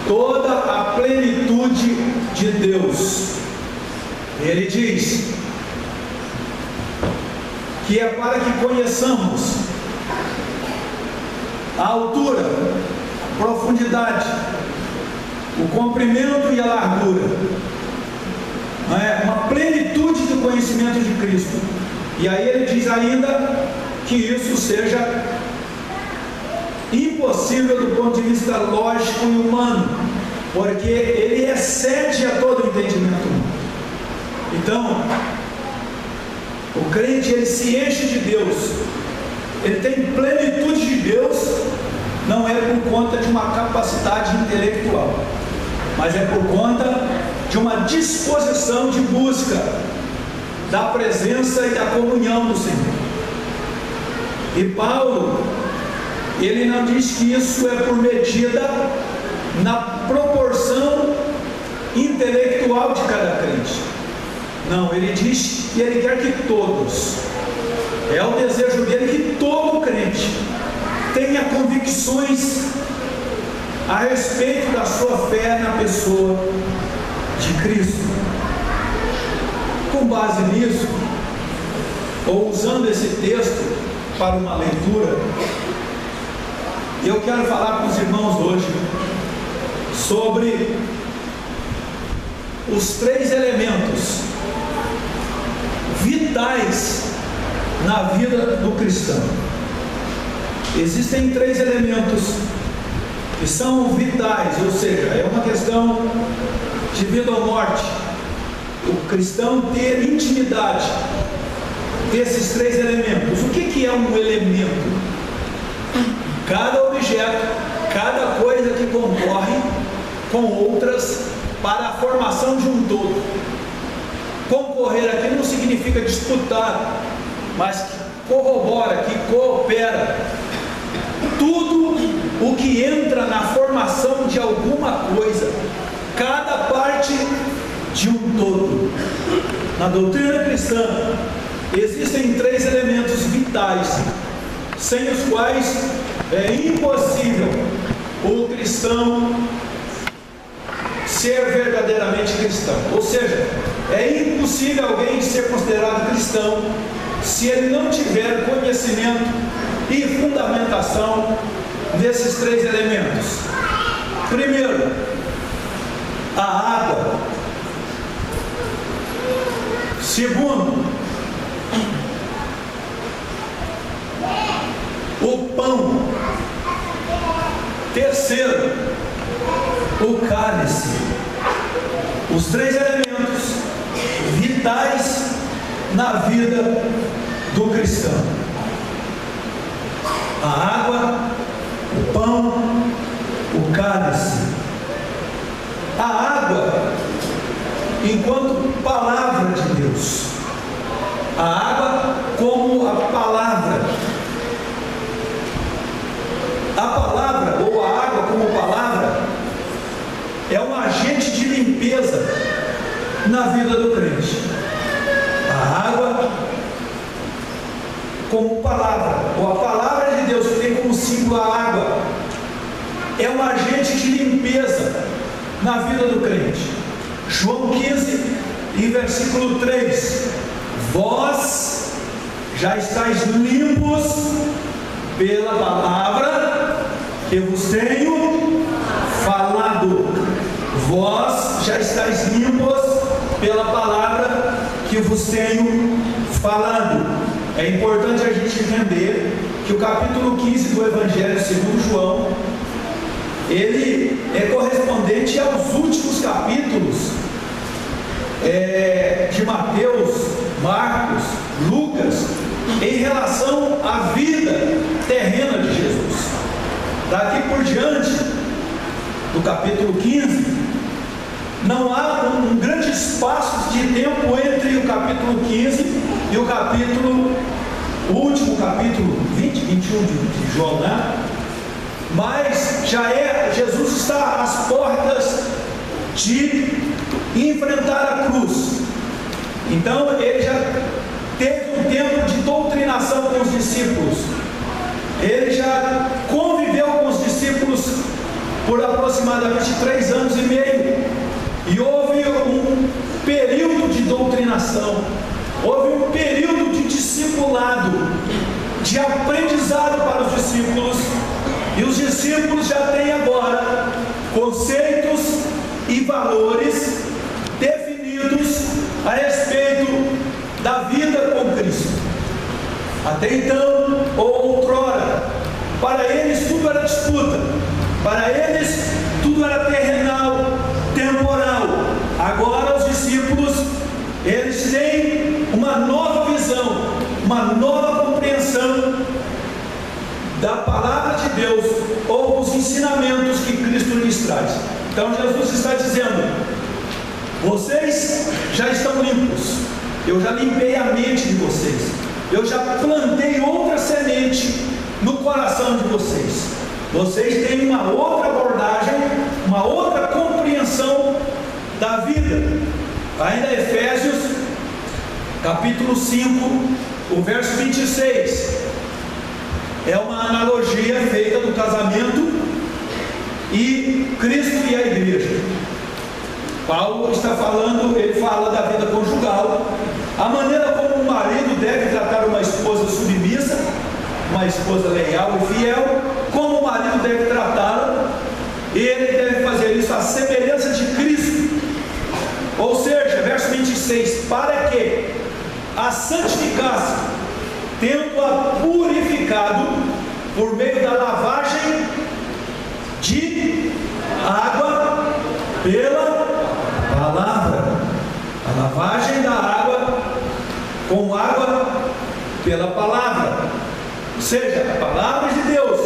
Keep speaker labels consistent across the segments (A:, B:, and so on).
A: toda a plenitude de Deus. Ele diz que é para que conheçamos a altura, a profundidade, o comprimento e a largura, uma plenitude do conhecimento de Cristo. E aí ele diz ainda que isso seja impossível do ponto de vista lógico e humano, porque ele excede a todo entendimento humano. Então, o crente, ele se enche de Deus, ele tem plenitude de Deus, não é por conta de uma capacidade intelectual, mas é por conta de uma disposição de busca da presença e da comunhão do Senhor. E Paulo, ele não diz que isso é por medida na proporção intelectual de cada crente. Não, ele diz que ele quer que todos, é o desejo dele que todo crente tenha convicções a respeito da sua fé na pessoa de Cristo. Com base nisso, ou usando esse texto para uma leitura, eu quero falar com os irmãos hoje sobre os 3 elementos vitais na vida do cristão. Existem 3 elementos que são vitais, ou seja, é uma questão de vida ou morte. O cristão ter intimidade desses 3 elementos. O que é um elemento? Cada objeto, cada coisa que concorre com outras para a formação de um todo. Concorrer aqui não significa disputar, mas que corrobora, que coopera. Tudo o que entra na formação de alguma coisa, cada parte de um todo. Na doutrina cristã existem 3 elementos vitais, sem os quais é impossível o cristão ser verdadeiramente cristão. Ou seja, é impossível alguém ser considerado cristão se ele não tiver conhecimento e fundamentação desses 3 elementos. Primeiro, a água. Segundo, o pão. Terceiro, o cálice. Os 3 elementos vitais na vida do cristão: a água, o pão, o cálice. A água enquanto palavra de Deus, a água como a palavra. A palavra, ou a água como palavra, é um agente de limpeza na vida do crente. A água como palavra, ou a palavra de Deus, que tem como símbolo a água, é um agente de limpeza na vida do crente. João 15, em versículo 3: vós já estáis limpos pela palavra que vos tenho falado. Vós já estáis limpos pela palavra que vos tenho falado. É importante a gente entender que o capítulo 15 do Evangelho segundo João, ele é correspondente aos últimos capítulos de Mateus, Marcos, Lucas, em relação à vida terrena de Jesus. Daqui por diante, do capítulo 15, não há um grande espaço de tempo entre o capítulo 15 e o último capítulo 20, 21 de João, né? Mas Jesus está às portas de enfrentar a cruz. Então ele já teve um tempo de doutrinação com os discípulos. Ele já conviveu com os discípulos por aproximadamente 3 anos e meio. E houve um período de doutrinação, houve um período de discipulado, de aprendizado para os discípulos. E os discípulos já têm agora conceitos e valores definidos a respeito da vida com Cristo. Até então, ou outrora, para eles tudo era disputa, para eles tudo era terrenal, temporal. Agora os discípulos, eles têm uma nova visão, uma nova compreensão da palavra de Deus, ou dos ensinamentos que Cristo lhes traz. Então Jesus está dizendo: vocês já estão limpos, eu já limpei a mente de vocês, eu já plantei outra semente no coração de vocês. Vocês têm uma outra abordagem, uma outra compreensão da vida. Ainda Efésios, capítulo 5, o verso 26. É uma analogia feita do casamento e Cristo e a igreja. Paulo está falando, ele fala da vida conjugal, a maneira como o marido deve tratar uma esposa submissa, uma esposa leal e fiel, como o marido deve tratá-la. Ele deve fazer isso à semelhança de Cristo. Ou seja, verso 26, para que a santificasse, tendo-a purificado por meio da lavagem de água pela palavra. A lavagem da água com água pela palavra. Ou seja, a palavra de Deus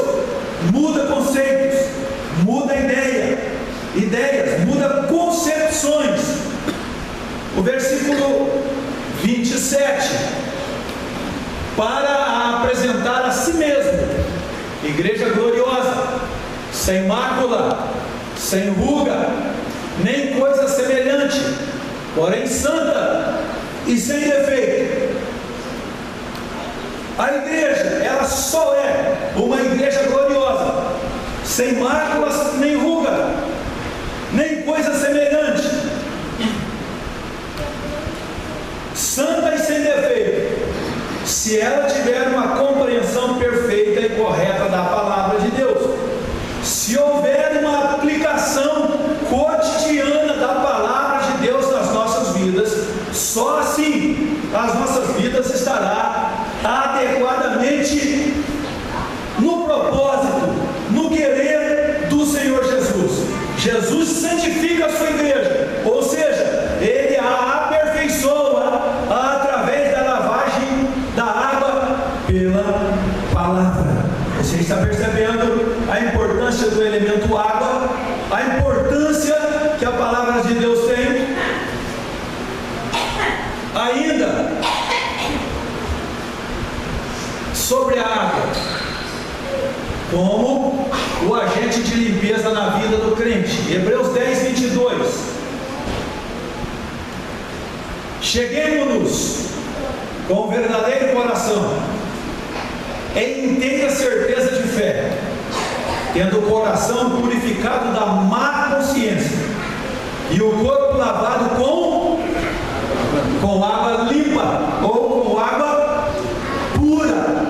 A: muda conceitos, muda ideias, muda concepções. O versículo 27, para a apresentar a si mesmo, igreja gloriosa, sem mácula, sem ruga, nem coisa semelhante, porém santa e sem defeito. A igreja, ela só é uma igreja gloriosa, sem máculas, nem ruga, nem coisa semelhante, santa e sem defeito, se ela tiver uma compreensão perfeita e correta da palavra de Deus, se houver uma aplicação cotidiana da palavra de Deus nas nossas vidas, só assim as nossas vidas estarão adequadamente no propósito, no querer do Senhor Jesus. Jesus santifica a sua igreja, ou seja, Ele a aperfeiçoa através da lavagem da água pela palavra. Você está percebendo a importância do elemento água, a importância que a palavra de Deus tem? Ainda sobre a água, como o agente de limpeza na vida do crente. Hebreus 10, 22. Cheguemos-nos com verdadeiro coração, em inteira certeza de fé, tendo o coração purificado da má consciência e o corpo lavado com água limpa ou com água pura.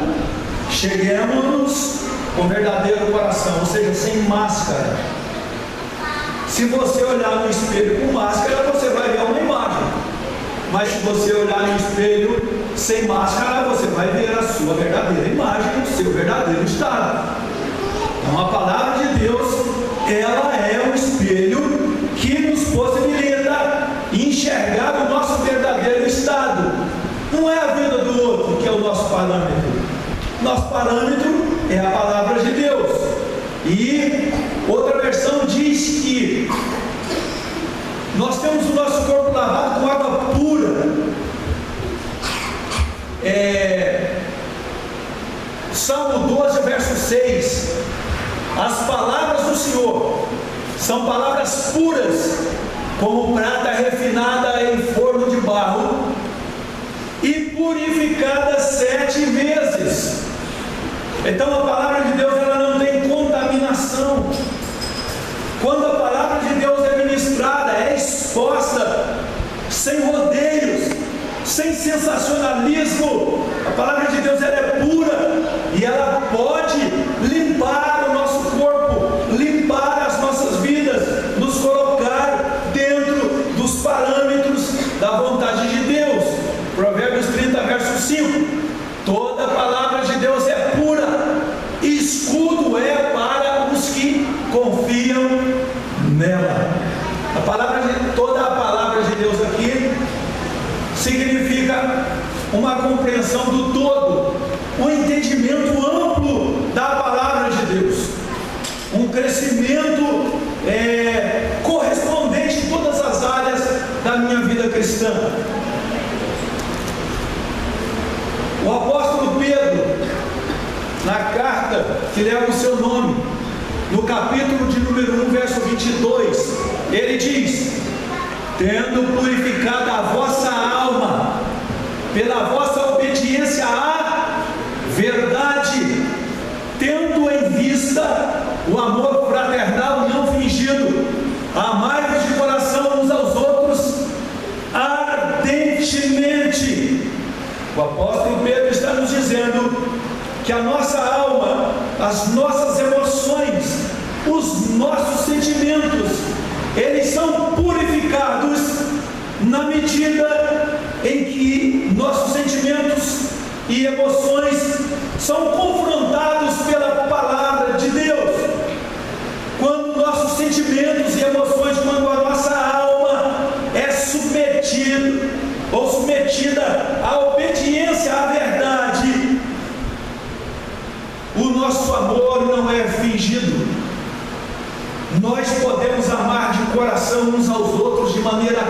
A: Cheguemos-nos com verdadeiro coração, ou seja, sem máscara. Se você olhar no espelho com máscara, você vai ver uma imagem, mas se você olhar no espelho sem máscara, você vai ver a sua verdadeira imagem, o seu verdadeiro estado. Então a palavra de Deus, ela é um espelho que nos possibilita enxergar o nosso verdadeiro estado. Não é a vida do outro que é o nosso parâmetro. Nosso parâmetro é a palavra de Deus. E outra versão diz que nós temos o nosso corpo lavado com água pura. Salmo 12, verso 6. As palavras do Senhor são palavras puras, como prata refinada em forno de barro, e purificada 7 vezes. Então a palavra de Deus, ela não tem contaminação, Quando a palavra de Deus é ministrada, é exposta, sem rodeios, sem sensacionalismo, a palavra de Deus ela é pura e ela pode limpar o nosso corpo, limpar as nossas vidas, nos colocar dentro dos parâmetros da vontade de Deus. Provérbios 30, verso 5: toda a palavra de Deus é pura, e escudo é para os que confiam nela. Toda a palavra de Deus aqui significa uma compreensão do todo, um entendimento amplo da palavra de Deus, um crescimento correspondente em todas as áreas da minha vida cristã. O apóstolo Pedro, na carta que leva o seu nome, no capítulo de número 1, verso 22, ele diz: tendo purificado a vossa alma pela vossa obediência à verdade, tendo em vista o amor fraternal não fingido, amai-vos de coração uns aos outros ardentemente. O apóstolo Pedro está nos dizendo que a nossa alma, as nossas emoções, os nossos sentimentos, eles são purificados na medida em que nossos sentimentos e emoções são confrontados pela palavra de Deus. Quando nossos sentimentos e emoções, quando a nossa alma é submetida à obediência à verdade, o nosso amor não é fingido. Nós podemos amar de coração uns aos outros de maneira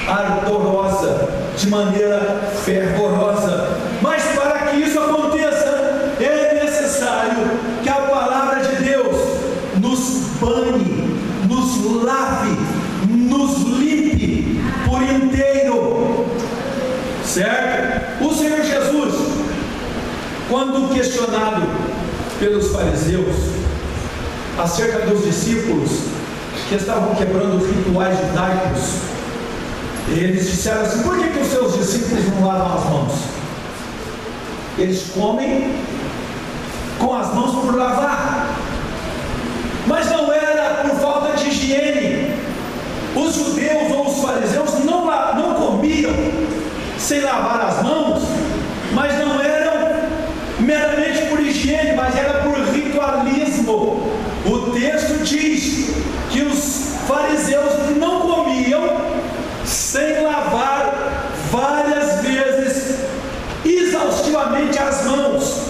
A: ardorosa, de maneira fervorosa. Mas para que isso aconteça, é necessário que a palavra de Deus nos banhe, nos lave, nos limpe por inteiro. Certo? O Senhor Jesus, quando questionado pelos fariseus acerca dos discípulos que estavam quebrando os rituais judaicos, eles disseram assim: por que os seus discípulos não lavam as mãos? Eles comem com as mãos por lavar, mas não era por falta de higiene. Os judeus ou os fariseus não comiam sem lavar as mãos, mas não eram meramente por higiene, mas era por ritualismo. O texto diz que os fariseus não comiam sem lavar várias vezes, exaustivamente, as mãos.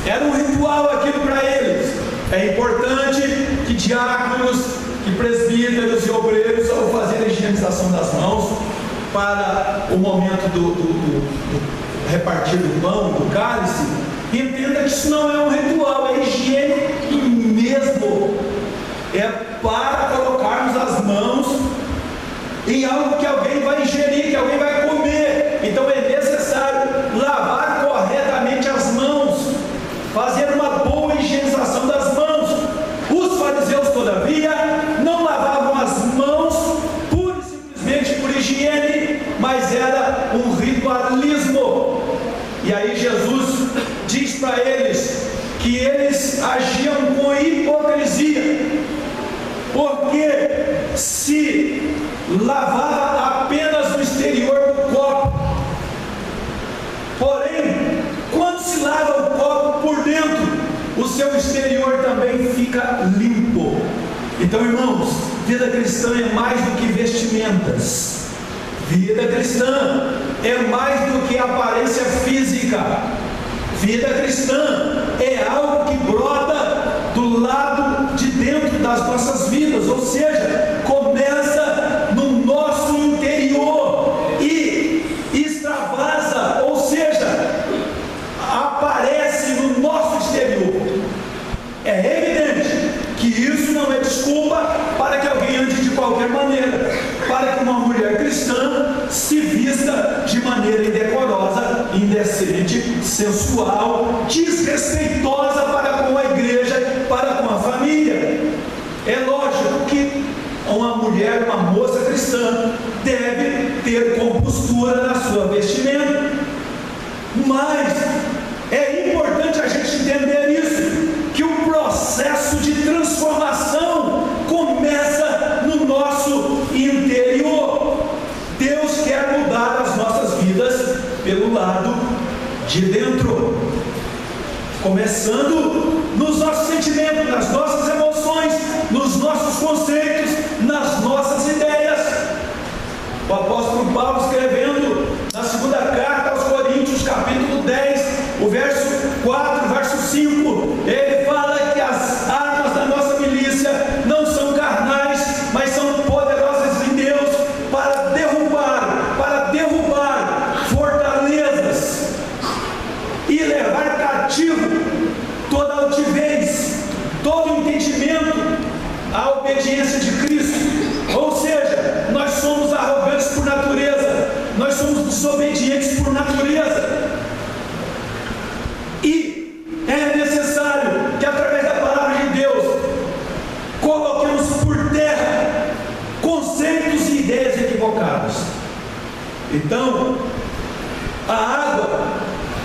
A: Era um ritual aquilo para eles. É importante que diáconos, que presbíteros e obreiros, ao fazer a higienização das mãos para o momento do repartir do pão, do cálice, entenda que isso não é um ritual, é higiene mesmo. É para colocarmos as mãos em algo que alguém vai ingerir, que alguém vai comer. Então é necessário lavar corretamente as mãos, fazer uma boa higienização das mãos. Os fariseus, todavia, não lavavam as mãos pura e simplesmente por higiene, mas era um ritualismo. E aí Jesus diz para eles que eles agiam com hipocrisia, porque se lavava apenas o exterior do copo, porém, quando se lava o copo por dentro, o seu exterior também fica limpo. Então, irmãos, vida cristã é mais do que vestimentas. Vida cristã é mais do que aparência física. Vida cristã é algo que brota do lado de dentro das nossas vidas, ou seja, começa no nosso interior e extravasa, ou seja, aparece no nosso exterior. É evidente que isso não é desculpa para que alguém ande de qualquer maneira, para que uma mulher cristã se vista de maneira indecorosa, indecente, sensual, desrespeitosa para com a igreja, para com a família. É lógico mulher, uma moça cristã, deve ter compostura na sua vestimenta. Mas é importante a gente entender isso, que o processo de transformação começa no nosso interior. Deus quer mudar as nossas vidas pelo lado de dentro, começando nos nossos sentimentos, nas nossas emoções, nos nossos conceitos, nas nossas ideias. O apóstolo Paulo, escrevendo na segunda carta aos Coríntios, capítulo 10, o verso 4, verso 5, ele fala que as armas da nossa milícia não são carnais, mas são poderosas em Deus para derrubar fortalezas e levar cativo toda altivez, todo entendimento à obediência de Cristo. Ou seja, nós somos arrogantes por natureza, nós somos desobedientes por natureza, e é necessário que através da palavra de Deus coloquemos por terra conceitos e ideias equivocadas. Então, a água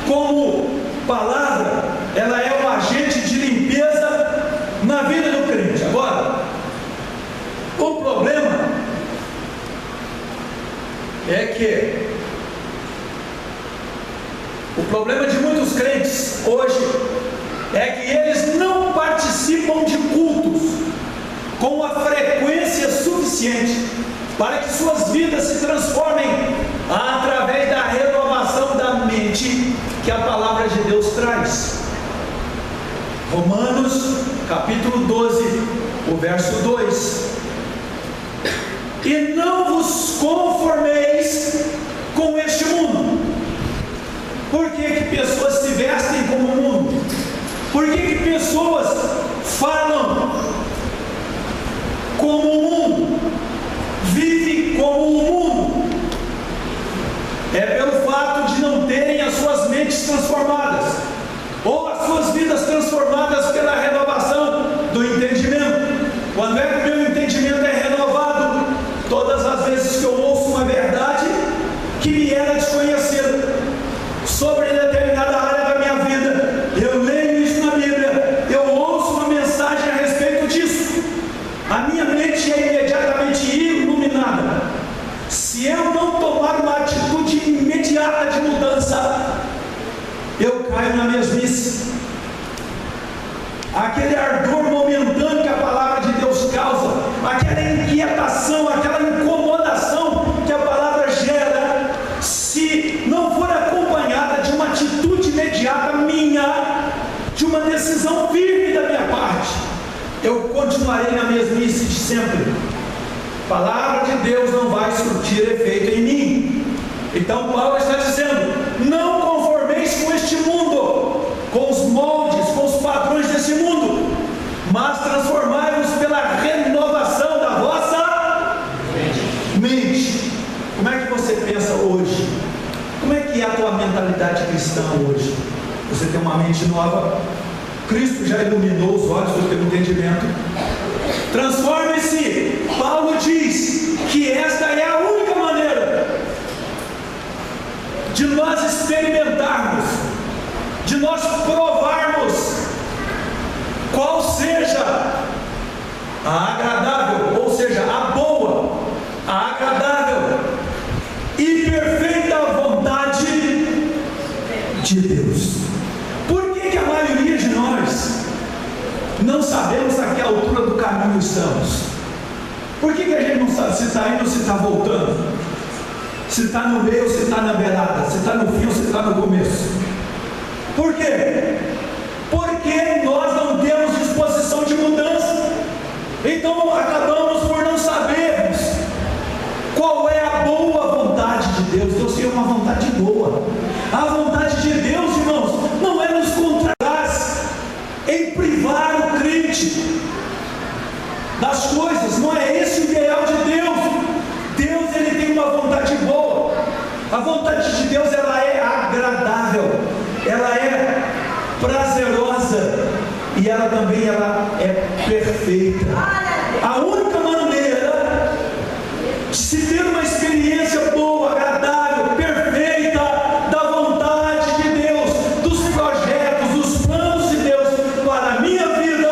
A: como palavra, ela é um agente de limpeza na vida do crente. Agora, o problema é que o problema de muitos crentes hoje é que eles não participam de cultos com a frequência suficiente para que suas vidas se transformem através da renovação da mente que a palavra de Deus traz. Romanos capítulo 12, o verso 2: e não vos conformeis com este mundo. Por que pessoas se vestem como o mundo? Por que pessoas falam como o mundo? Vivem como o mundo? É pelo fato de não terem as suas mentes transformadas, ou as suas vidas transformadas pela renovação do entendimento. Quando é que o meu entendimento é renovado? Todas as vezes que eu ouço uma verdade que me era desconhecida sobre determinada área da minha vida, eu leio isso na Bíblia, eu ouço uma mensagem a respeito disso, a minha mente é imediatamente iluminada. Se eu não tomar uma atitude imediata de mudança, eu caio na mesmice. Aquele ardor momentâneo que a palavra de Deus causa, aquela inquietação, aquela incomodação que a palavra gera, se não for acompanhada de uma atitude imediata minha, de uma decisão firme da minha parte, eu continuarei na mesmice de sempre. A palavra de Deus não vai surtir efeito em mim. Então Paulo está dizendo: não conformeis com este mundo, com os moldes, com os padrões desse mundo, mas transformai-vos pela renovação da vossa mente. Como é que você pensa hoje? Como é que é a tua mentalidade cristã hoje? Você tem uma mente nova? Cristo já iluminou os olhos do teu entendimento? Transforme-se. Paulo diz que esta é a única maneira de nós experimentarmos, de nós provarmos qual seja a agradável, ou seja, a boa, a agradável e perfeita vontade de Deus. Por que a maioria de nós não sabemos a que altura do caminho estamos? Por que a gente não sabe se está indo ou se está voltando? Se está no meio ou se está na beirada? Se está no fim ou se está no começo? Por quê? Porque nós não temos disposição de mudança. Então acabamos por não sabermos qual é a boa vontade de Deus. Deus tem uma vontade boa. A vontade de Deus, irmãos, não é nos contrariar, em privar o crente das coisas. Não é esse o ideal de Deus. Deus, ele tem uma vontade boa. A vontade de Deus, ela é agradável, ela é prazerosa e ela também é perfeita. A única maneira se ter uma experiência boa, agradável, perfeita, da vontade de Deus, dos projetos, dos planos de Deus para a minha vida,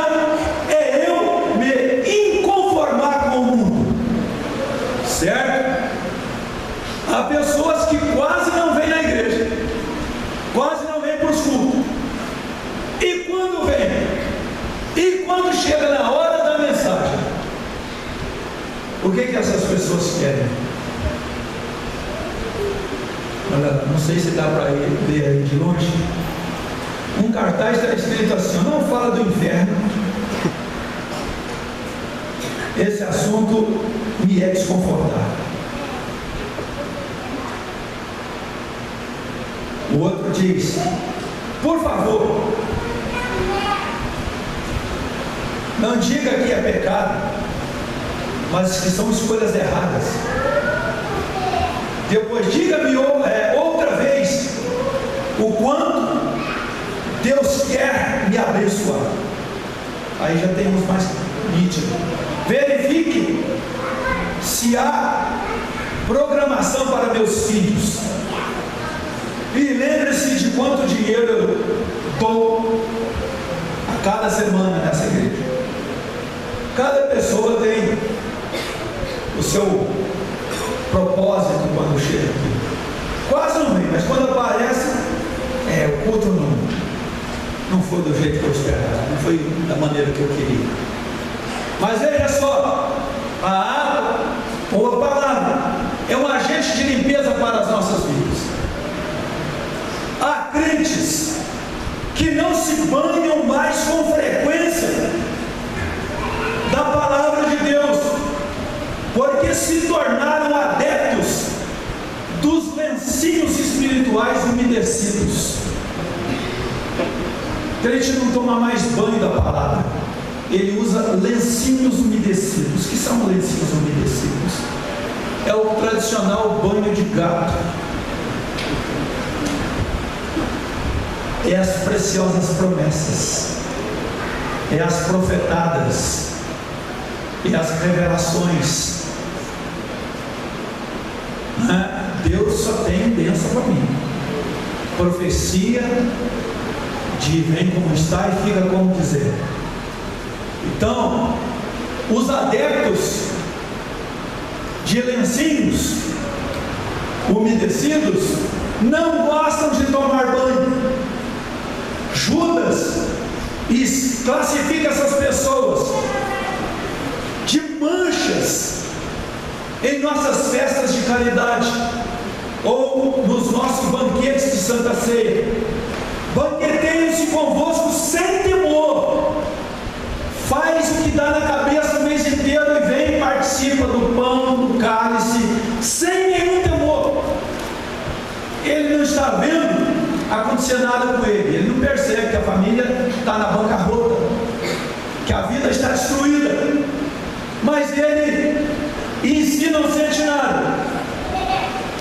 A: é eu me inconformar com o mundo, certo? Há pessoas que quase não vêm na igreja, quase não vêm para os cultos, e quando vem, e quando chega na hora da mensagem, o que essas pessoas querem? Olha, não sei se dá para ler aí de longe. Um cartaz está escrito assim: não fala do inferno. Esse assunto me é desconfortável. O outro diz: por favor, não diga que é pecado, mas que são escolhas erradas. Depois diga-me outra vez o quanto Deus quer me abençoar. Aí já temos mais nítido. Verifique se há programação para meus filhos, e lembre-se de quanto dinheiro eu dou a cada semana nessa igreja. Cada pessoa tem o seu propósito quando chega aqui. Quase não vem, mas quando aparece, o culto não foi do jeito que eu esperava, não foi da maneira que eu queria. Mas veja só, a água ou a palavra é um agente de limpeza para as nossas vidas. Há crentes que não se banham mais com frequência da palavra de Deus, porque se tornaram adeptos dos lencinhos espirituais umedecidos. O crente não toma mais banho da palavra, ele usa lencinhos umedecidos. O que são lencinhos umedecidos? É o tradicional banho de gato, é as preciosas promessas, é as profetadas, e as revelações. Deus só tem bênção para mim. Profecia de vem como está e fica como quiser. Então, os adeptos de lencinhos umedecidos não gostam de tomar banho. Judas classifica essas pessoas de manchas em nossas festas de caridade ou nos nossos banquetes de Santa Ceia. Banqueteiam-se convosco sem temor, faz o que dá na cabeça o mês inteiro e vem e participa do pão, do cálice, sem nenhum temor. Ele não está vendo acontecer nada com ele não percebe que a família está na bancarrota, que a vida está destruída, mas ele em si não sente nada,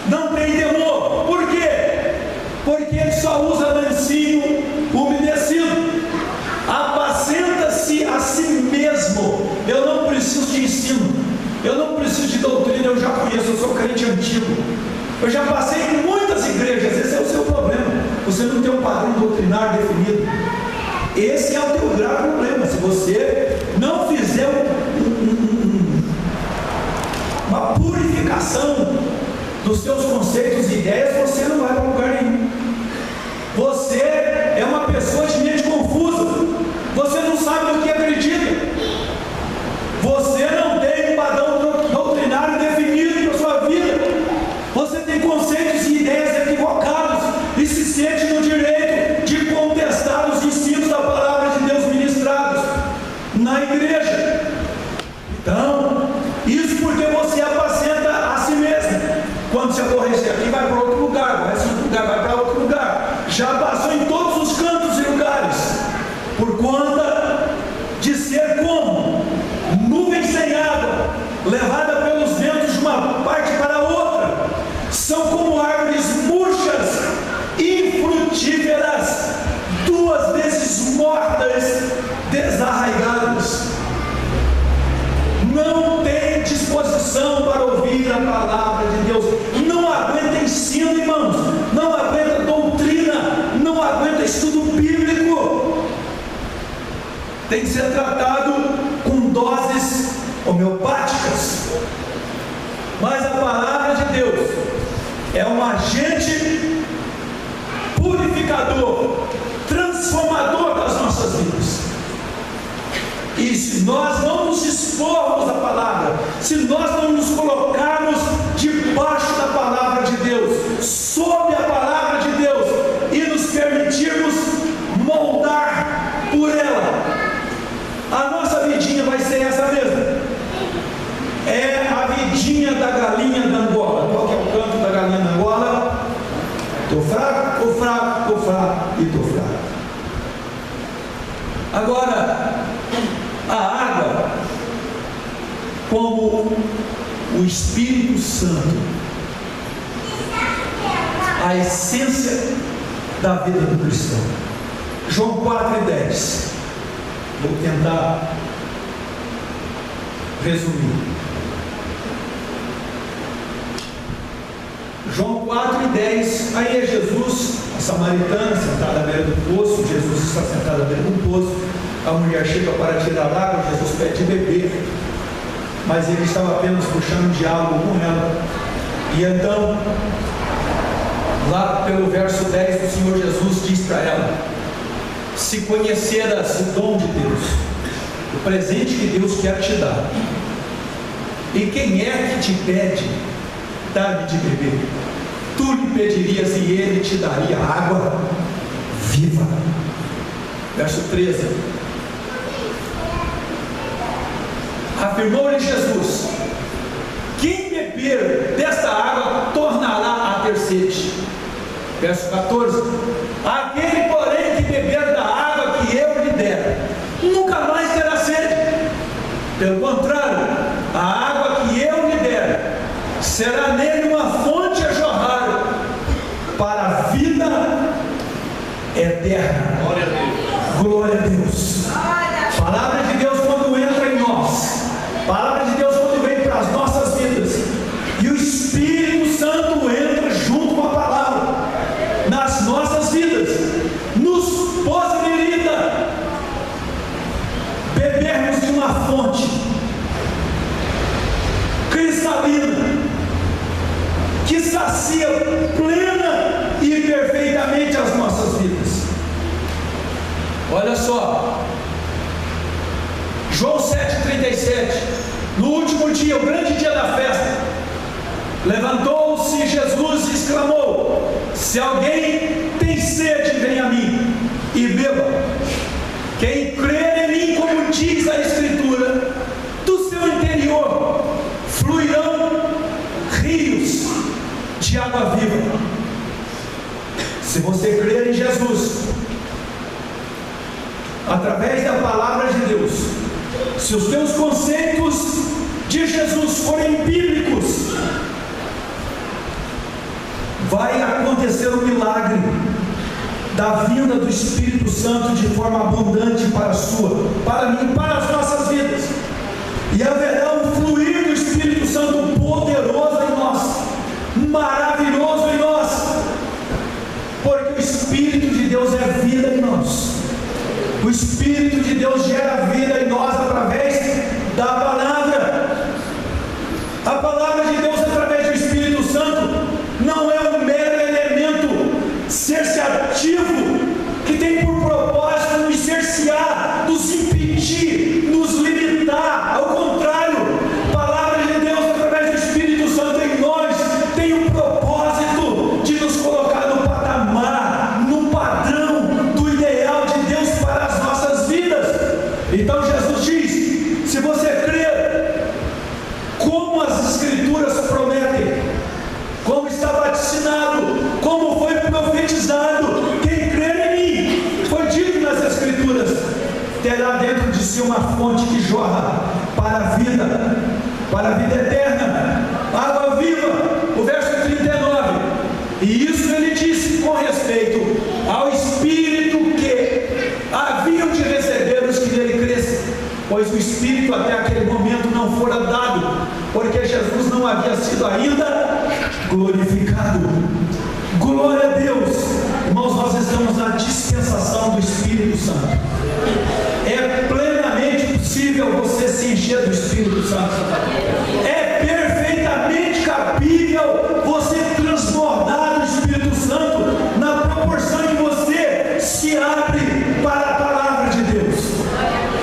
A: não tem temor. Por quê? Porque ele só usa lencinho umedecido. Apacenta-se a si mesmo. Eu não preciso de ensino, eu não preciso de doutrina, eu já conheço, eu sou crente antigo, eu já passei em muitas igrejas. Esse é o seu problema, você não tem um padrão doutrinário definido. Esse é o teu grave problema. Se você não fizer uma purificação dos seus conceitos e ideias, você não vai para lugar nenhum. Você é uma pessoa de mente confusa, você não sabe no que acredita, você não tem um padrão doutrinário definido para a sua vida, você tem conceitos e ideias equivocados e se sente no direito de contestar os ensinos da palavra de Deus ministrados na igreja. Então, isso porque você apacenta a si mesmo. Quando se aborrecer aqui, vai para outro lugar, vai se tem que ser tratado com doses homeopáticas. Mas a palavra de Deus é um agente purificador, transformador das nossas vidas. E se nós não nos expormos à palavra, se nós não nos colocarmos debaixo da palavra de Deus, sob a palavra de Deus, e nos permitirmos moldar por ela, a nossa vidinha vai ser essa mesma. É a vidinha da galinha da Angola. Qual que é o canto da galinha da Angola? Estou fraco, estou fraco, estou fraco e estou fraco. Agora, a água, como o Espírito Santo, a essência da vida do cristão. João 4:10. Vou tentar resumir. João 4:10. Aí é Jesus, a samaritana, sentada à beira do poço. Jesus está sentado à beira do poço. A mulher chega para tirar água. Jesus pede beber, mas ele estava apenas puxando diálogo com ela. E então, lá pelo verso 10, o Senhor Jesus diz para ela: se conheceras o dom de Deus, o presente que Deus quer te dar, e quem é que te pede, dá-me de beber, tu lhe pedirias e ele te daria água viva. Verso 13. Afirmou-lhe Jesus: quem beber desta água tornará a ter sede. Verso 14. Aquele, porém, que beber da água que eu lhe der, nunca mais terá sede. Pelo contrário, a água que eu lhe der será nele uma fonte a jorrar para a vida eterna.
B: Glória a Deus.
A: Glória a Deus. Palavra de Deus quando entra em nós, palavra de Deus quando vem para as nossas vidas, e o Espírito Santo entra junto com a palavra nas nossas vidas, nos possibilita bebermos de uma fonte cristalina que sacia plena e perfeitamente as nossas vidas. Olha só, João 7,37. No último dia, o grande dia da festa, levantou-se Jesus e exclamou: se alguém tem sede, venha a mim e beba. Quem crer em mim, como diz a Escritura, do seu interior fluirão rios de água viva. Se você crer em Jesus, através da palavra de Deus, se os teus conceitos de Jesus forem bíblicos, vai acontecer o milagre da vinda do Espírito Santo de forma abundante para a sua, para mim, para as nossas vidas. E haverá um fluir do Espírito Santo poderoso em nós, maravilhoso em nós, porque o Espírito de Deus é vida em nós. O Espírito de Deus gera vida em nós através da palavra. A palavra de Deus através do Espírito Santo não é um mero elemento cerceativo que tem por propósito nos cercear, nos impedir, nos limitar. Ao contrário, a palavra de Deus através do Espírito Santo em nós tem um propósito de nos colocar no patamar, no padrão do ideal de Deus para as nossas vidas. Então Jesus diz: se você crer, como as Escrituras prometem, como está vaticinado, como foi profetizado, quem crer em mim, foi dito nas Escrituras, terá dentro de si uma fonte que jorra para a vida eterna, água viva. O verso 39, e isso ele disse com respeito ao Espírito que haviam de receber os que nele crescem, pois o Espírito até aquele momento não fora dado, porque Jesus não havia sido ainda glorificado. Glória a Deus. Irmãos, nós estamos na dispensação do Espírito Santo. É pleno cabível você se encher do Espírito Santo. É perfeitamente cabível você transbordar do Espírito Santo na proporção em que você se abre para a palavra de Deus,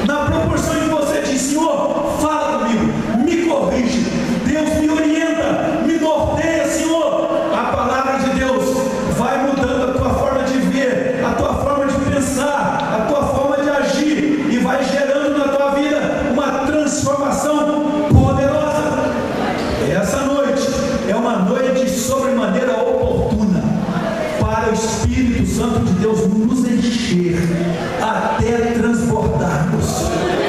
A: na proporção em que você diz: Senhor, fala comigo, me corrige, Deus me orienta, me norteia, Senhor. A palavra de Deus vai mudando a tua forma de ver, a tua forma de pensar, a tua forma de agir, e vai gerando na tua vida uma transformação poderosa. Essa noite é uma noite sobremaneira oportuna para o Espírito Santo de Deus nos encher até transbordarmos.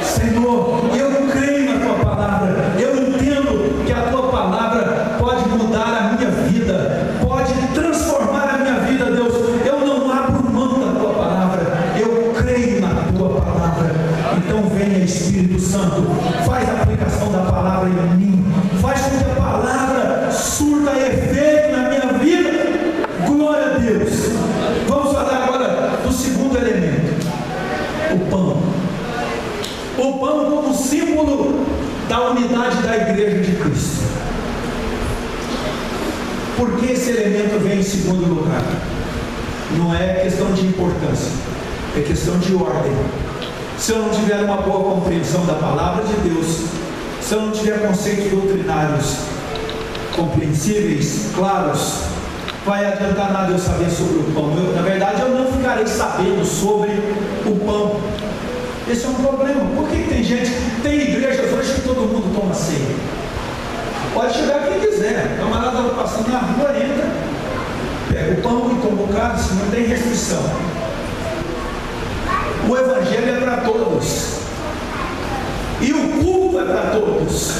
A: Senhor, eu creio na tua palavra, eu entendo que a tua palavra pode mudar a minha vida, pode transformar a minha vida, Deus. Eu não abro mão da tua palavra, eu creio na tua palavra. Então venha, Espírito Santo, faz a aplicação da palavra em mim, faz com que a palavra surta efeito na minha vida. Glória a Deus. Vamos falar agora do segundo elemento, o pão. O pão como símbolo da unidade da igreja de Cristo. Por que esse elemento vem em segundo lugar? Não é questão de importância, é questão de ordem. Se eu não tiver uma boa compreensão da palavra de Deus, se eu não tiver conceitos doutrinários compreensíveis, claros, vai adiantar nada eu saber sobre o pão. Na verdade, eu não ficarei sabendo sobre o pão. Esse é um problema. Por que tem igrejas hoje que todo mundo toma ceia? Pode chegar quem quiser. O camarada está passando na rua, entra, pega o pão e toma o cálice, não tem restrição. O evangelho é para todos, e o culto é para todos,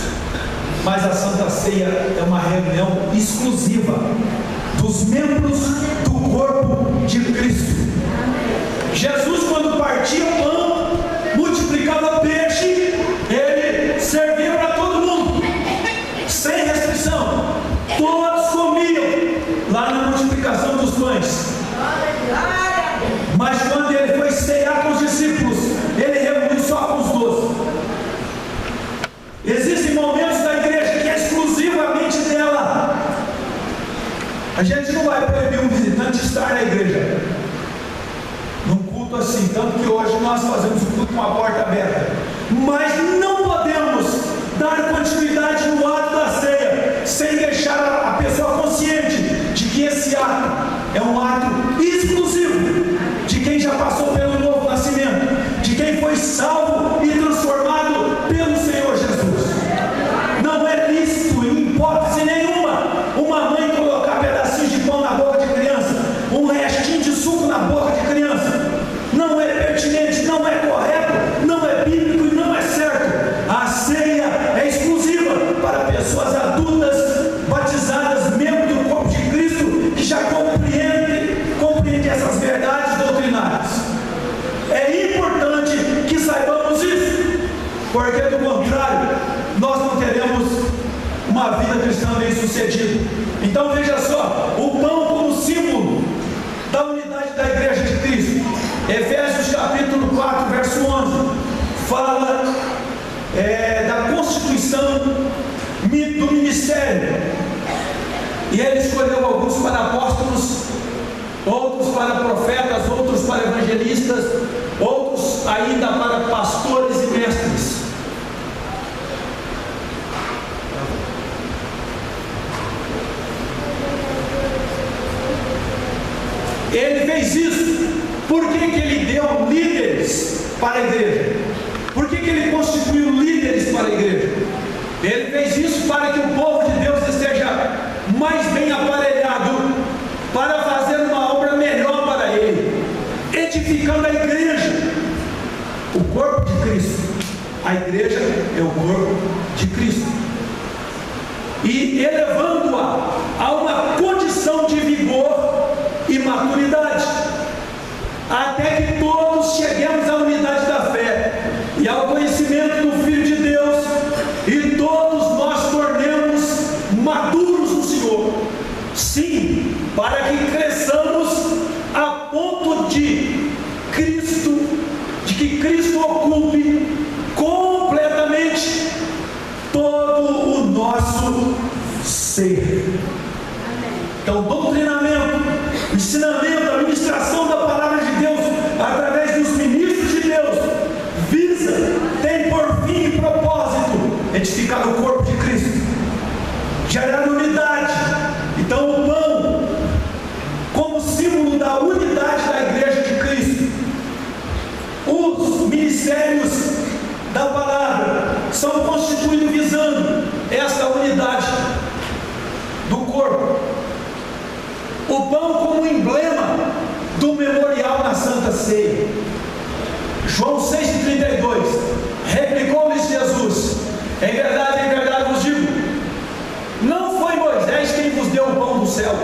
A: mas a Santa Ceia é uma reunião exclusiva dos membros do corpo de Cristo. Jesus, quando partia o pão, multiplicava peixe, ele servia para todo mundo, sem restrição. Todos comiam lá na multiplicação dos pães. Mas quando ele foi ceiar com os discípulos, ele reuniu só com os 12. Existem momentos da igreja que é exclusivamente dela. A gente não vai proibir um visitante estar na igreja num culto assim, tanto que hoje nós fazemos o culto com a porta aberta, mas não podemos dar continuidade no ato da ceia sem deixar a pessoa consciente de que esse ato é um ato exclusivo de quem já passou pelo novo nascimento, de quem foi salvo e transformado pelo Senhor Jesus. Não é lícito, em hipótese nenhuma, uma mãe colocar pedacinhos de pão na boca de criança, um restinho de suco na boca de criança. Não é pertinente, não é correto, não é bíblico e não é certo. A ceia é exclusiva para pessoas adultas, batizadas, membros do corpo de Cristo, que já compreendem essas verdades doutrinárias. É importante que saibamos isso, porque do contrário, nós não teremos uma vida cristã bem sucedida. Então veja só, o pão como símbolo da unidade da igreja de Cristo. Efésios capítulo 4, verso 11, fala da constituição do ministério, e ele escolheu alguns para apóstolos, outros para profetas, outros para evangelistas, outros ainda para pastores e mestres. Ele fez isso. Por que ele deu líderes para a igreja? Por que ele constituiu líderes para a igreja? Ele fez isso para que o povo de Deus esteja mais bem aparelhado para fazer uma obra melhor para ele, edificando a igreja, o corpo de Cristo. A igreja é o corpo de Cristo, e elevando-a a uma condição de vigor e maturidade, até que todos cheguemos à unidade da fé e ao conhecimento do Filho de Deus, e todos nós tornemos maduros no Senhor. Sim, para que cresçamos a ponto de que Cristo ocupe completamente que propósito? Edificar o corpo de Cristo, gerar unidade. Então o pão, como símbolo da unidade da igreja de Cristo, os ministérios da palavra são constituídos visando essa unidade do corpo. O pão como emblema do memorial na Santa Ceia. João 6,32, replicou-lhes Jesus: em verdade vos digo, não foi Moisés quem vos deu o pão do céu,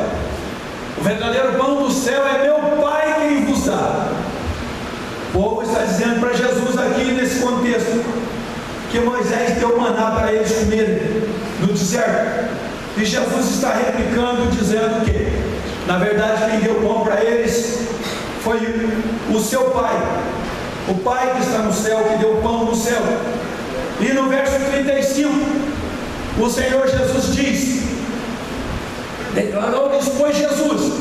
A: o verdadeiro pão do céu é meu Pai quem vos dá. O povo está dizendo para Jesus aqui nesse contexto que Moisés deu maná para eles comerem no deserto, e Jesus está replicando dizendo que na verdade quem deu pão para eles foi o seu Pai, o Pai que está no céu, que deu pão no céu. E no verso 35 o Senhor Jesus diz, declarou-lhes pois Jesus: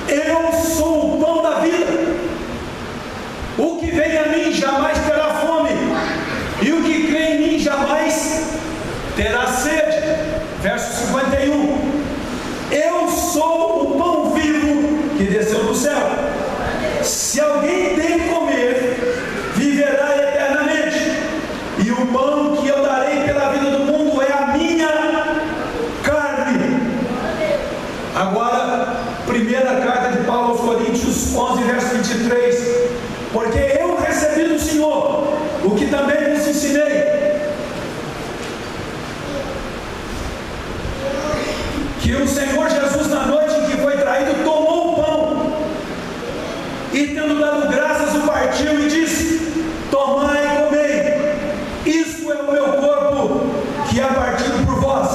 A: eu sou o pão da vida, o que vem a mim jamais terá fome, e o que crê em mim jamais terá sede. Verso 51, eu sou o pão vivo que desceu do céu, se alguém dele comer, viverá eternamente, e o pão que eu darei pela vida do mundo é a minha carne. Agora, primeira carta de Paulo aos Coríntios 11, verso 23, porque eu recebi do Senhor o que também vos ensinei, que o Senhor Jesus, na noite em que foi traído, tomou o pão e, tendo dado graças, o partiu e disse: tomai e comei, isto é o meu corpo que é partido por vós,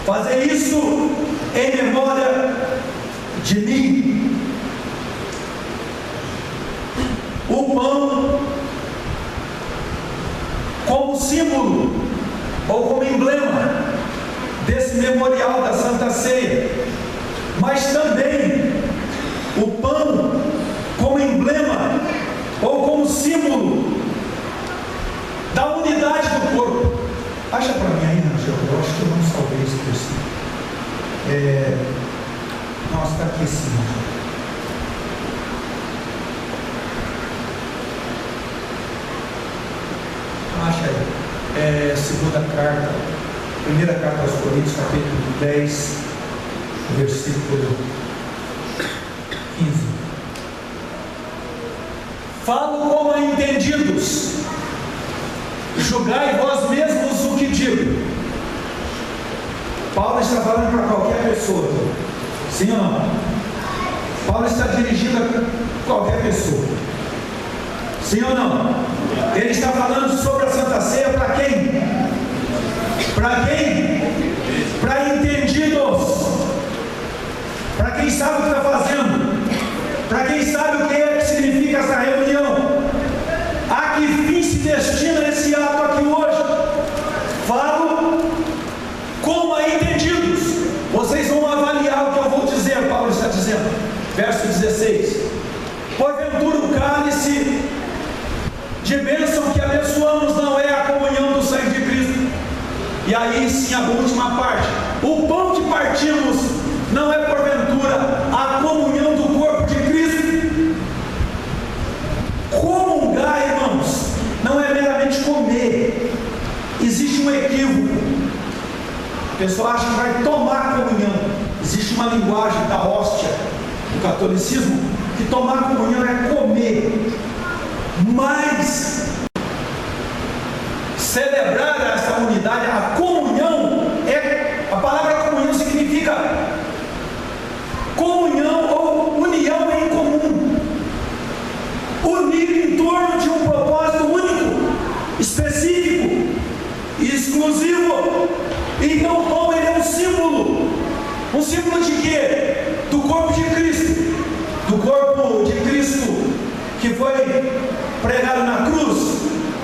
A: fazei isso em memória de mim. O pão como símbolo ou como emblema desse memorial da Santa Ceia, mas também o pão como emblema ou como símbolo da unidade do corpo. Acha para mim aí, Angel, eu acho que eu não salvei esse versículo. Nossa, está aqui sim. Acha aí, segunda carta, primeira carta aos Coríntios, capítulo 10, versículo 15. Falo como a entendidos, julgai vós mesmos o que digo. Paulo está falando para qualquer pessoa, sim ou não? Paulo está dirigindo a qualquer pessoa, sim ou não? Ele está falando sobre a Santa Ceia para quem? Para quem? Para entendidos, para quem sabe o que está fazendo, para quem sabe o que é que significa essa reunião, a que fim se destina esse ato aqui hoje. Falo como a entendidos, vocês vão avaliar o que eu vou dizer. Paulo está dizendo, verso 16: porventura o cálice de bênção que abençoamos não é a comunhão do sangue de Cristo? E aí sim a última parte, o pão que partimos não é porventura a comunhão do corpo de Cristo? Comungar, irmãos, não é meramente comer. Existe um equívoco. A pessoa acha que vai tomar comunhão. Existe uma linguagem da hóstia do catolicismo que tomar comunhão é comer, mas celebrar essa unidade, a comunhão, a palavra comunhão significa comunhão ou união em comum, unir em torno de um propósito único, específico e exclusivo. Então o pão ele é um símbolo de quê? Do corpo de Cristo, do corpo de Cristo que foi pregado na cruz.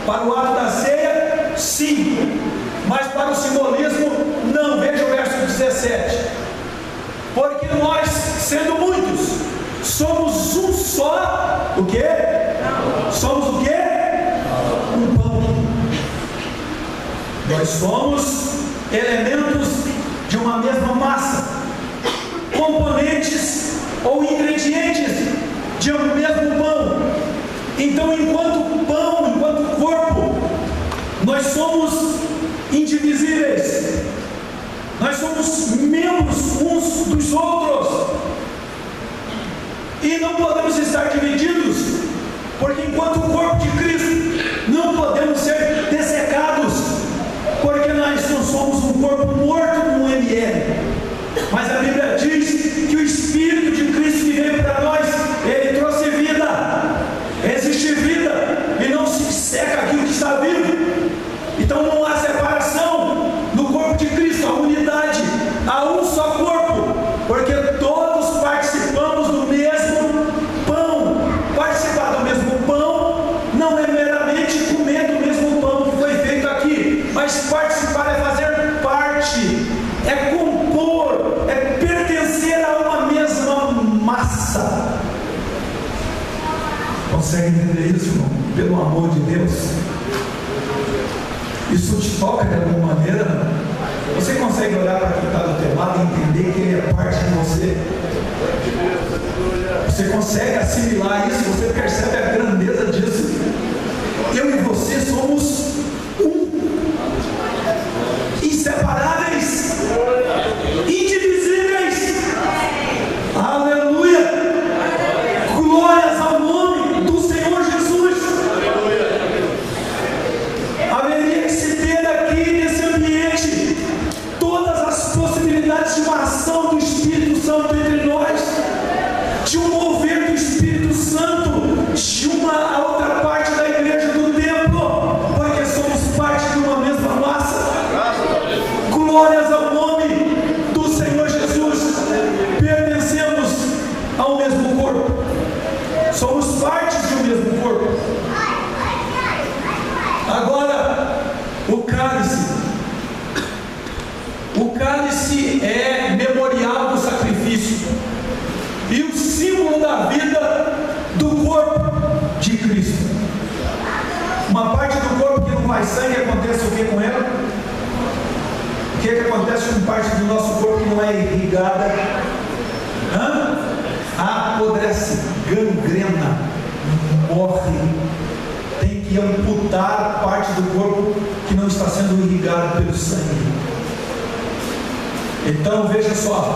A: Para o ato da ceia, sim, mas para o simbolismo, não. Veja o verso 17: porque nós, sendo muitos, somos um só, o quê? Somos o quê? Um pão. Nós somos elementos de uma mesma massa, componentes ou ingredientes de um mesmo pão. Então, enquanto pão, enquanto corpo, nós somos indivisíveis, nós somos membros uns dos outros, e não podemos estar divididos, porque enquanto o corpo de Cristo, não podemos ser dessecados, porque nós não somos um corpo morto no ML, mas a Bíblia diz que o Espírito de Cristo que veio para nós, ele trouxe vida, existe vida, e não se seca aquilo que está vivo. Então não há separação no corpo de Cristo, há unidade, há um só corpo, porque todos participamos do mesmo pão. Participar do mesmo pão não é meramente comer do mesmo pão que foi feito aqui, mas participar é fazer parte, é compor, é pertencer a uma mesma massa. Consegue entender isso, irmão? Pelo amor de Deus, isso te toca de alguma maneira? Você consegue olhar para quem está do teu lado e entender que ele é parte de você? Você consegue assimilar isso? Você percebe a grandeza disso? Eu e você somos inseparáveis, indivisíveis. Aleluia! Glórias ao nome do Senhor Jesus. Haveria que se ter aqui nesse ambiente todas as possibilidades de uma ação do Espírito Santo entre nós, de um mover do Espírito Santo, de uma outra parte da igreja do templo, porque somos parte de uma mesma massa. Glórias ao nome do Senhor Jesus. Pertencemos ao mesmo corpo, somos partes de um mesmo corpo. Agora, o cálice é memorial do sacrifício e o símbolo da vida do corpo de Cristo. Uma parte do corpo que não faz sangue, acontece o que com ela? O que acontece com parte do nosso corpo que não é irrigada? Apodrece, gangrena, morre. Tem que amputar parte do corpo que não está sendo irrigado pelo sangue. Então veja só,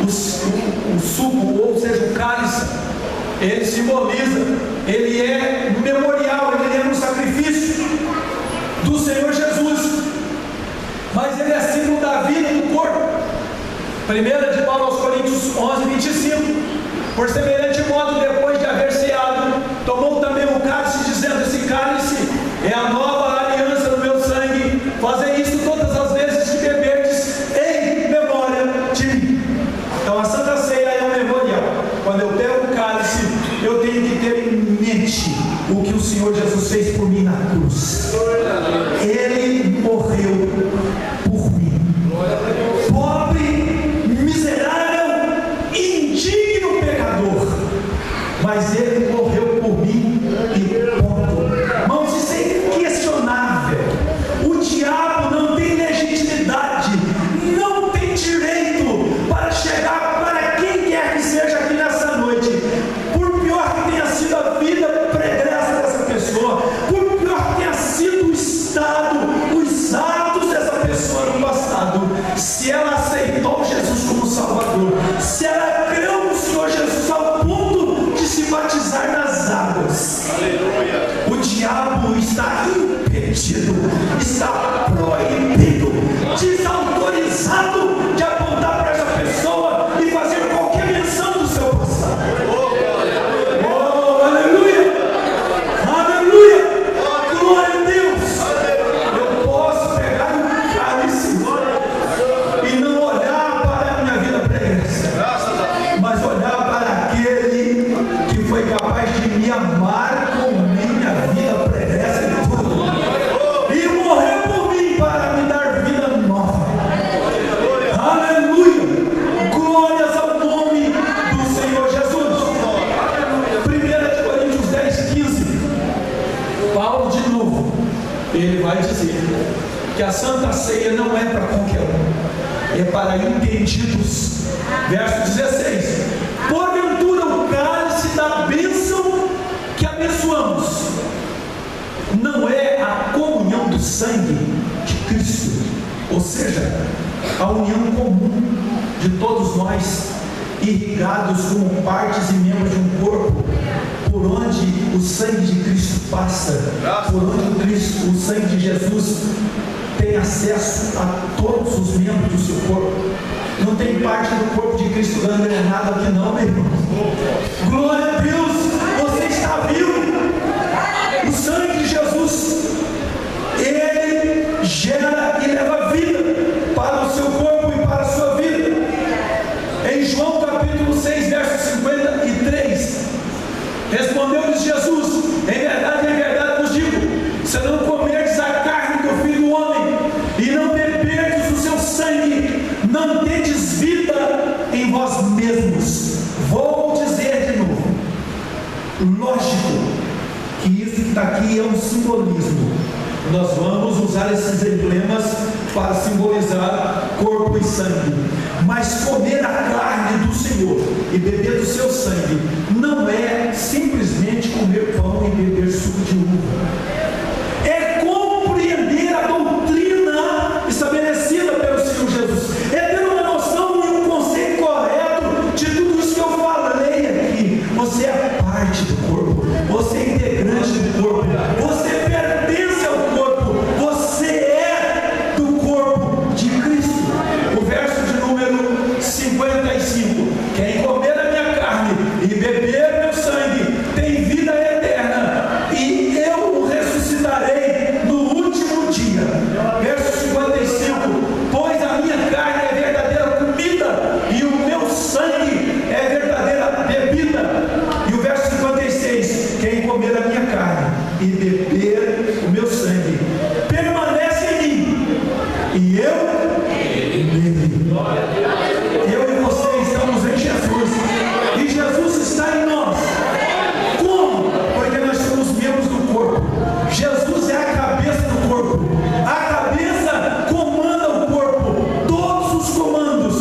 A: o suco, ou seja, o cálice, ele simboliza, ele é memorial, ele é um sacrifício do Senhor Jesus, mas ele é símbolo da vida do corpo. 1 de Paulo aos Coríntios 11, 25: por semelhante modo, depois de haver ceado, tomou também o cálice, dizendo: esse cálice é a nova aliança no meu sangue, fazei isto todas as vezes que beberdes em memória de mim. Então a Santa Ceia é um memorial. Quando eu pego o cálice, eu tenho que ter em mente o que o Senhor Jesus fez por mim na cruz. Ele morreu por mim, pobre, miserável, indigno pecador, mas ele morreu por mim e ponto. Irmãos, isso é inquestionável. O diabo não tem legitimidade, não tem direito para chegar para quem quer que seja aqui nessa noite, por pior que tenha sido a vida pregressa dessa pessoa, por pior que tenha sido o estado, os atos dessa pessoa no passado. Se ela aceitou Jesus como Salvador, se ela creu no Senhor Jesus ao ponto de se batizar nas águas, o diabo está impedido, está proibido, desautorizado de apontar para essa pessoa e fazer qualquer menção do seu passado. Oh, aleluia! Aleluia! Glória a Deus! Eu posso pegar um cálice e não olhar para a minha vida pregressa, mas olhar para aquele que foi capaz de me amar com minha vida pregressa e tudo, e morreu por mim para me dar vida nova. Aleluia! Glórias ao nome do Senhor Jesus. 1 Coríntios 10, 15. Paulo de novo, ele vai vai dizer que a Santa Ceia não é para qualquer um, é para entendidos. Verso 16: porventura o cálice da bênção que abençoamos não é a comunhão do sangue de Cristo, ou seja, a união comum de todos nós, irrigados como partes e membros de um corpo, por onde o sangue de Cristo passa, por onde o sangue de Jesus tem acesso a todos os membros do seu corpo. Não tem parte do corpo de Cristo gangrenado aqui não, meu irmão. Glória a Deus, você está vivo. O sangue de Jesus, ele gera e leva vida para o seu corpo e para a sua vida. Em João capítulo 6, verso 53, respondeu-lhes Jesus: em verdade vos digo, se não comerdes a carne do Filho do Homem e não beberdes o seu sangue, não tendes vida em vós mesmos. Vou dizer de novo, lógico que isso que está aqui é um simbolismo. Nós vamos usar esses emblemas para simbolizar corpo e sangue, mas comer a carne do Senhor e beber do seu sangue não é simplesmente comer pão e beber suco de uva, é compreender a doutrina estabelecida pelo Senhor Jesus, é ter uma noção e um conceito correto de tudo isso que eu falei aqui. Você é parte do corpo, você é integrante do corpo, você pertence ao corpo, você é do corpo de Cristo. O verso de número 55: quem comer a minha carne e beber meu sangue tem vida eterna, e eu o ressuscitarei no último dia. Verso 55: pois a minha carne é verdadeira comida e o meu sangue é verdadeira bebida. E o verso 56: quem comer a minha carne e beber o meu sangue permanece em mim e eu nele. Eu e você estamos em Jesus e Jesus está em nós. Como? Porque nós somos membros do corpo. Jesus é a cabeça do corpo. A cabeça comanda o corpo. Todos os comandos,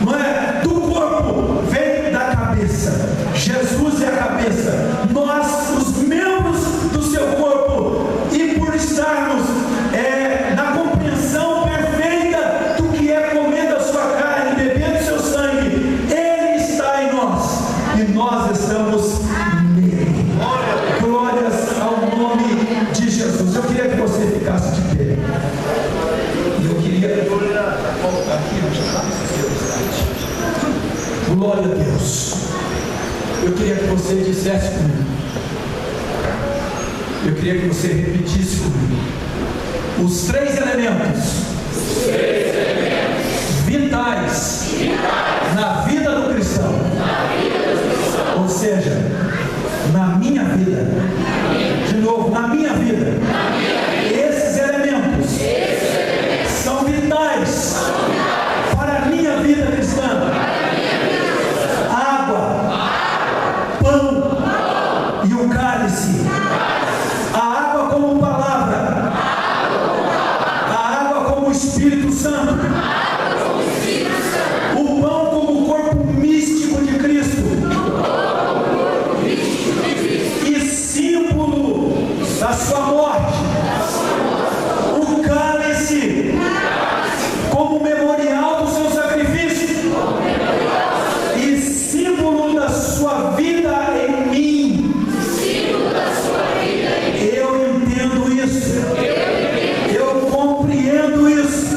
A: não é, do corpo vem da cabeça. Jesus é a cabeça, nós os membros do seu corpo, e por estarmos na compreensão perfeita do que é comer da sua carne e beber do seu sangue, Ele está em nós e nós estamos nele. Glórias ao nome de Jesus. Eu queria que você ficasse de pé. Eu queria voltar aqui, glória a Deus. Eu queria que você dissesse comigo, eu queria que você repetisse comigo os três elementos vitais na vida do cristão, ou seja, na minha vida. De novo, na minha vida. Esses elementos são vitais para a minha vida cristã: água, pão e o cálice. A água como palavra, a água como Espírito Santo, o pão como o corpo místico de Cristo e símbolo da sua morte, o cálice como memorial do seu sacrifício e símbolo da sua vida em mim. Eu entendo isso, eu compreendo isso,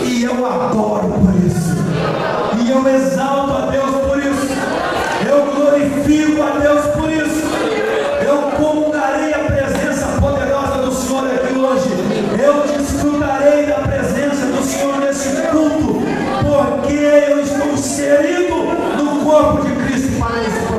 A: e eu adoro por isso, e eu exalto a Deus por isso, eu glorifico a Deus por isso. Eu comungarei a presença poderosa do Senhor aqui hoje, eu desfrutarei da presença do Senhor nesse culto, porque eu estou inserido no corpo de Cristo para isso.